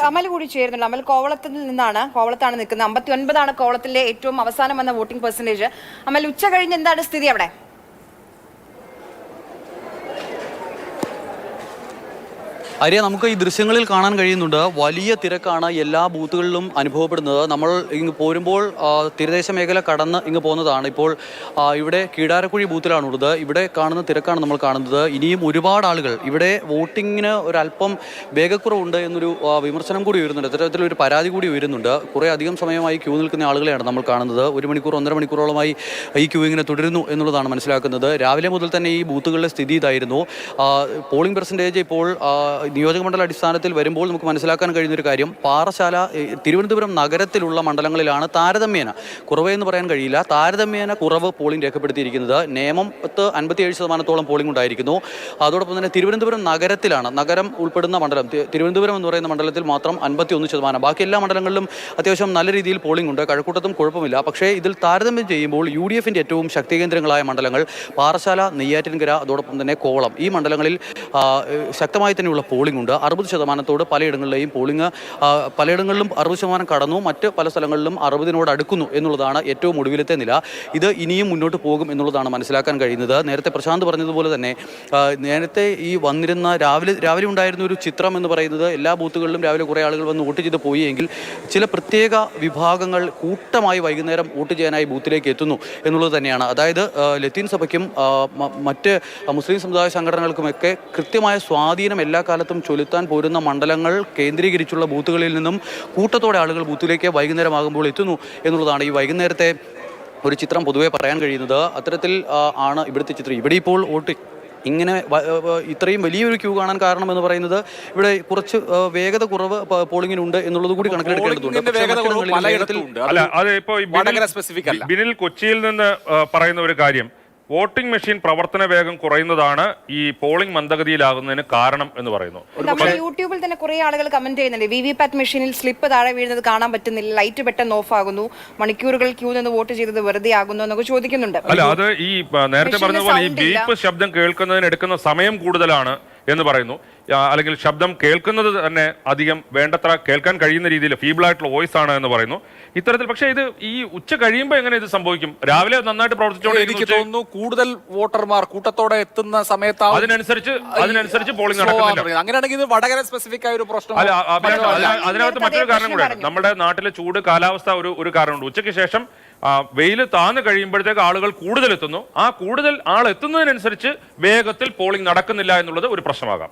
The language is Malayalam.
അമൽ കൂടി ചേരുന്നുണ്ട്. അമൽ കോവളത്താണ് നിൽക്കുന്നത്. 59 കോവളത്തിലെ ഏറ്റവും അവസാനം വന്ന വോട്ടിംഗ് പെർസെന്റേജ്. അമൽ, ഉച്ച കഴിഞ്ഞ് എന്താണ് സ്ഥിതി അവിടെ? ആര്യ, നമുക്ക് ഈ ദൃശ്യങ്ങളിൽ കാണാൻ കഴിയുന്നുണ്ട്, വലിയ തിരക്കാണ് എല്ലാ ബൂത്തുകളിലും അനുഭവപ്പെടുന്നത്. നമ്മൾ ഇങ്ങ് പോരുമ്പോൾ തീരദേശ മേഖല കടന്ന് ഇങ്ങ് പോകുന്നതാണ്. ഇപ്പോൾ ഇവിടെ കീടാരക്കുഴി ബൂത്തിലാണുള്ളത്. ഇവിടെ കാണുന്ന തിരക്കാണ് നമ്മൾ കാണുന്നത്. ഇനിയും ഒരുപാട് ആളുകൾ ഇവിടെ വോട്ടിങ്ങിന് ഒരല്പം വേഗക്കുറവുണ്ട് എന്നൊരു വിമർശനം കൂടി ഉയരുന്നുണ്ട്. ഇത്തരത്തിലൊരു പരാതി കൂടി ഉയരുന്നുണ്ട്. കുറേ അധികം സമയമായി ക്യൂ നിൽക്കുന്ന ആളുകളെയാണ് നമ്മൾ കാണുന്നത്. 1 മണിക്കൂർ 1.5 മണിക്കൂറോളമായി ഈ ക്യൂ ഇങ്ങനെ തുടരുന്നു എന്നുള്ളതാണ് മനസ്സിലാക്കുന്നത്. രാവിലെ മുതൽ തന്നെ ഈ ബൂത്തുകളിലെ സ്ഥിതി ഇതായിരുന്നു. പോളിംഗ് പെർസെൻറ്റേജ് ഇപ്പോൾ നിയോജകമണ്ഡല അടിസ്ഥാനത്തിൽ വരുമ്പോൾ നമുക്ക് മനസ്സിലാക്കാൻ കഴിയുന്നൊരു കാര്യം, പാറശാല തിരുവനന്തപുരം നഗരത്തിലുള്ള മണ്ഡലങ്ങളിലാണ് താരതമ്യേന കുറവ് എന്ന് പറയാൻ കഴിയില്ല, താരതമ്യേന കുറവ് പോളിംഗ് രേഖപ്പെടുത്തിയിരിക്കുന്നത്. നേമത്ത് 57% പോളിംഗ് ഉണ്ടായിരിക്കുന്നു. അതോടൊപ്പം തന്നെ തിരുവനന്തപുരം നഗരം ഉൾപ്പെടുന്ന മണ്ഡലം, തിരുവനന്തപുരം എന്ന് പറയുന്ന മണ്ഡലത്തിൽ മാത്രം 51%. ബാക്കി എല്ലാ മണ്ഡലങ്ങളിലും അത്യാവശ്യം നല്ല രീതിയിൽ പോളിംഗ് ഉണ്ട്. കഴക്കൂട്ടത്തും കുഴപ്പമില്ല. പക്ഷേ ഇതിൽ താരതമ്യം ചെയ്യുമ്പോൾ UDFന്റെ ഏറ്റവും ശക്തികേന്ദ്രങ്ങളായ മണ്ഡലങ്ങൾ പാറശാല, നെയ്യാറ്റിൻകര, അതോടൊപ്പം തന്നെ കോവളം, ഈ മണ്ഡലങ്ങളിൽ ശക്തമായി തന്നെയുള്ള പോളിംഗ് ഉണ്ട്. 60% പലയിടങ്ങളിലെയും പോളിംഗ്, പലയിടങ്ങളിലും 60% കടന്നു, മറ്റ് പല സ്ഥലങ്ങളിലും 60-നോട് അടുക്കുന്നു എന്നുള്ളതാണ് ഏറ്റവും ഒടുവിലത്തെ നില. ഇത് ഇനിയും മുന്നോട്ട് പോകും എന്നുള്ളതാണ് മനസ്സിലാക്കാൻ കഴിയുന്നത്. നേരത്തെ പ്രശാന്ത് പറഞ്ഞതുപോലെ തന്നെ നേരത്തെ ഈ വന്നിരുന്ന രാവിലെ ഉണ്ടായിരുന്ന ഒരു ചിത്രം എന്ന് പറയുന്നത്, എല്ലാ ബൂത്തുകളിലും രാവിലെ കുറേ ആളുകൾ വന്ന് വോട്ട് ചെയ്ത് പോയി എങ്കിൽ ചില പ്രത്യേക വിഭാഗങ്ങൾ കൂട്ടമായി വൈകുന്നേരം വോട്ട് ചെയ്യാനായി ബൂത്തിലേക്ക് എത്തുന്നു എന്നുള്ളത് തന്നെയാണ്. അതായത് ലത്തീൻ സഭയ്ക്കും മറ്റ് മുസ്ലിം സമുദായ സംഘടനകൾക്കുമൊക്കെ കൃത്യമായ സ്വാധീനം എല്ലാ കാലത്തും ചൊലുത്താൻ പോരുന്ന മണ്ഡലങ്ങൾ കേന്ദ്രീകരിച്ചുള്ള ബൂത്തുകളിൽ നിന്നും കൂട്ടത്തോടെ ആളുകൾ ബൂത്തിലേക്ക് വൈകുന്നേരമാകുമ്പോൾ എത്തുന്നു എന്നുള്ളതാണ് ഈ വൈകുന്നേരത്തെ ഒരു ചിത്രം പൊതുവെ പറയാൻ കഴിയുന്നത്. അത്തരത്തിൽ ആണ് ഇവിടുത്തെ ചിത്രം. ഇവിടെ ഇപ്പോൾ വോട്ട് ഇങ്ങനെ ഇത്രയും വലിയൊരു ക്യൂ കാണാൻ കാരണം എന്ന് പറയുന്നത് ഇവിടെ കുറച്ച് വേഗത കുറവ് പോളിംഗിനുണ്ട് എന്നുള്ളത് കൂടി കണക്കിലെടുക്കേണ്ടതുണ്ട്. ബിനിൽ കൊച്ചിയിൽ നിന്ന് പറയുന്ന ഒരു കാര്യം, വോട്ടിംഗ് മെഷീൻ പ്രവർത്തന വേഗം കുറയുന്നതാണ് ഈ പോളിംഗ് മന്ദഗതിയിലാകുന്നതിന് കാരണം എന്ന് പറയുന്നു. യൂട്യൂബിൽ തന്നെ കുറെ ആളുകൾ കമന്റ് ചെയ്യുന്നുണ്ട്, VVPAT മെഷീനിൽ സ്ലിപ്പ് താഴെ വീഴുന്നത് കാണാൻ പറ്റുന്നില്ല, ലൈറ്റ് പെട്ടെന്ന് ഓഫ് ആകുന്നു, മണിക്കൂറുകൾ ക്യൂ നിന്ന് വോട്ട് ചെയ്തത് വെറുതെ ആകുന്നു എന്നൊക്കെ ചോദിക്കുന്നുണ്ട്. അല്ല, അത് ഈ നേരത്തെ പറഞ്ഞതുപോലെ ഈ ബീപ്പ് ശബ്ദം കേൾക്കുന്നതിന് എടുക്കുന്ന സമയം കൂടുതലാണ് എന്ന് പറയുന്നു. അല്ലെങ്കിൽ ശബ്ദം കേൾക്കുന്നത് തന്നെ അധികം വേണ്ടത്ര കേൾക്കാൻ കഴിയുന്ന രീതിയിൽ ഫീബിളായിട്ടുള്ള വോയിസ് ആണ് എന്ന് പറയുന്നു. ഇത്തരത്തിൽ പക്ഷേ ഇത് ഈ ഉച്ച കഴിയുമ്പോൾ എങ്ങനെ ഇത് സംഭവിക്കും? രാവിലെ നന്നായിട്ട് പ്രവർത്തിച്ചോണ്ട് എനിക്ക് തോന്നുന്നു കൂടുതൽ വോട്ടർമാർ കൂട്ടത്തോടെ എത്തുന്ന സമയത്ത് അതിനനുസരിച്ച് പോളിംഗ് നടക്കുന്നില്ല. അങ്ങനെയാണെങ്കിൽ ഇത് വടകര സ്പെസിഫിക് ആയ ഒരു പ്രശ്നം. അതിനകത്ത് മറ്റൊരു കാരണം കൂടെ, നമ്മുടെ നാട്ടിലെ ചൂട് കാലാവസ്ഥ ഒരു കാരണമുണ്ട്. ഉച്ചയ്ക്ക് ശേഷം വെയിൽ താന്നു കഴിയുമ്പോഴത്തേക്ക് ആളുകൾ കൂടുതൽ എത്തുന്നു. ആ കൂടുതൽ ആൾ എത്തുന്നതിനനുസരിച്ച് വേഗത്തിൽ പോളിംഗ് നടക്കുന്നില്ല എന്നുള്ളത് ഒരു പ്രശ്നമാകാം.